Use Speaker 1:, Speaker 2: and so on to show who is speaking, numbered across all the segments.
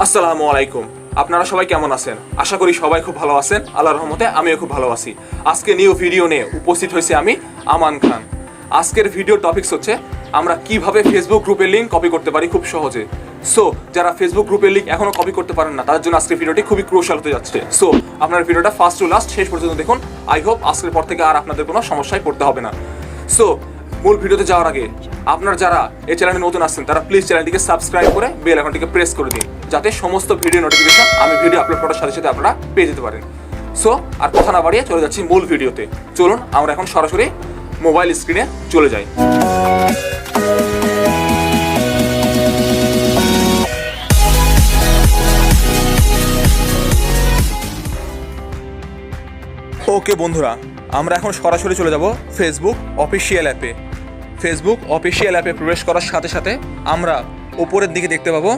Speaker 1: আসসালামু আলাইকুম। আপনারা সবাই কেমন আছেন? আশা করি সবাই খুব ভালো আছেন। আল্লাহর রহমতে আমিও খুব ভালো আছি। আজকে নিউ ভিডিও নিয়ে উপস্থিত হয়েছি আমি আমান খান। আজকের ভিডিও টপিকস হচ্ছে আমরা কিভাবে ফেসবুক গ্রুপের লিঙ্ক কপি করতে পারি খুব সহজে। সো যারা ফেসবুক গ্রুপের লিঙ্ক এখনো কপি করতে পারেন না তাদের জন্য আজকের ভিডিওটি খুবই ক্রুশাল হতে যাচ্ছে। সো আপনার ভিডিওটা ফার্স্ট টু লাস্ট শেষ পর্যন্ত দেখুন। আই হোপ আজকের পর থেকে আর আপনাদের কোনো সমস্যায় পড়তে হবে না। সো মূল ভিডিওতে যাওয়ার আগে আপনার যারা এই চ্যানেলে নতুন আসছেন তারা প্লিজ চ্যানেলটিকে সাবস্ক্রাইব করে বেল আইকনটিকে প্রেস করে দিন, যাতে সমস্ত ভিডিও নোটিফিকেশন আমি ভিডিও আপলোড করার সাথে সাথে আপনারা পেয়ে যেতে পারেন। সো আর কথা না বাড়িয়ে চলে যাচ্ছি মূল ভিডিওতে। চলুন আমরা এখন সরাসরি মোবাইল স্ক্রিনে চলে যাই। ওকে বন্ধুরা, আমরা এখন সরাসরি চলে যাব ফেসবুক অফিসিয়াল অ্যাপে। ফেসবুক অফিসিয়াল অ্যাপে প্রবেশ করার সাথে সাথে আমরা উপরের দিকে দেখতে পাবো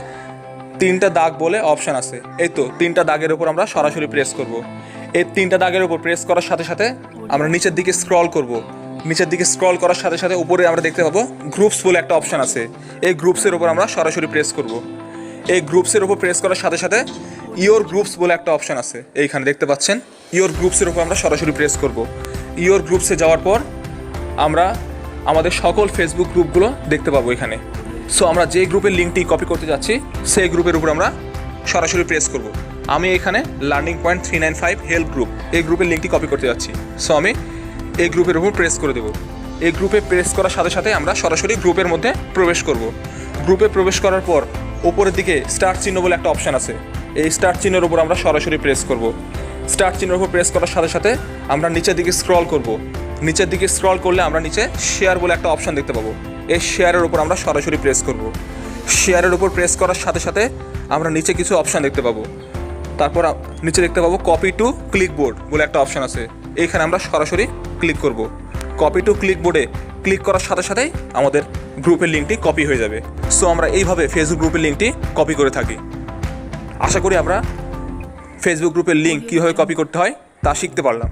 Speaker 1: তিনটা দাগ বলে অপশান আছে। এই তো তিনটা দাগের উপর আমরা সরাসরি প্রেস করব। এই তিনটা দাগের উপর প্রেস করার সাথে সাথে আমরা নিচের দিকে স্ক্রল করব। নিচের দিকে স্ক্রল করার সাথে সাথে উপরে আমরা দেখতে পাবো গ্রুপস বলে একটা অপশান আছে। এই গ্রুপসের উপর আমরা সরাসরি প্রেস করব। এই গ্রুপসের উপর প্রেস করার সাথে সাথে ইওর গ্রুপস বলে একটা অপশান আছে, এইখানে দেখতে পাচ্ছেন। ইওর গ্রুপসের উপর আমরা সরাসরি প্রেস করব। ইওর গ্রুপসে যাওয়ার পর আমরা আমাদের সকল ফেসবুক গ্রুপগুলো দেখতে পাবো এখানে। সো আমরা যে গ্রুপের লিঙ্কটি কপি করতে যাচ্ছি সেই গ্রুপের উপর আমরা সরাসরি প্রেস করব। আমি এখানে লার্নিং পয়েন্ট 395 হেল্প গ্রুপ এই গ্রুপের লিঙ্কটি কপি করতে যাচ্ছি। সো আমি এই গ্রুপের উপর প্রেস করে দেবো। এই গ্রুপে প্রেস করার সাথে সাথে আমরা সরাসরি গ্রুপের মধ্যে প্রবেশ করব। গ্রুপে প্রবেশ করার পর উপরের দিকে স্টার চিহ্ন বলে একটা অপশান আছে। এই স্টার চিহ্নের উপর আমরা সরাসরি প্রেস করব। স্টার চিহ্নের উপর প্রেস করার সাথে সাথে আমরা নিচের দিকে স্ক্রল করব। নিচের দিকে স্ক্রল করলে আমরা নিচে শেয়ার বলে একটা অপশান দেখতে পাবো। এই শেয়ারের উপর আমরা সরাসরি প্রেস করব। শেয়ারের উপর প্রেস করার সাথে সাথে আমরা নিচে কিছু অপশান দেখতে পাবো। তারপর নিচে দেখতে পাবো কপি টু ক্লিকবোর্ড বলে একটা অপশান আছে। এইখানে আমরা সরাসরি ক্লিক করব। কপি টু ক্লিকবোর্ডে ক্লিক করার সাথে সাথেই আমাদের গ্রুপের লিঙ্কটি কপি হয়ে যাবে। সো আমরা এইভাবে ফেসবুক গ্রুপের লিঙ্কটি কপি করে থাকি। আশা করি আমরা ফেসবুক গ্রুপের লিঙ্ক কীভাবে কপি করতে হয় তা শিখতে পারলাম।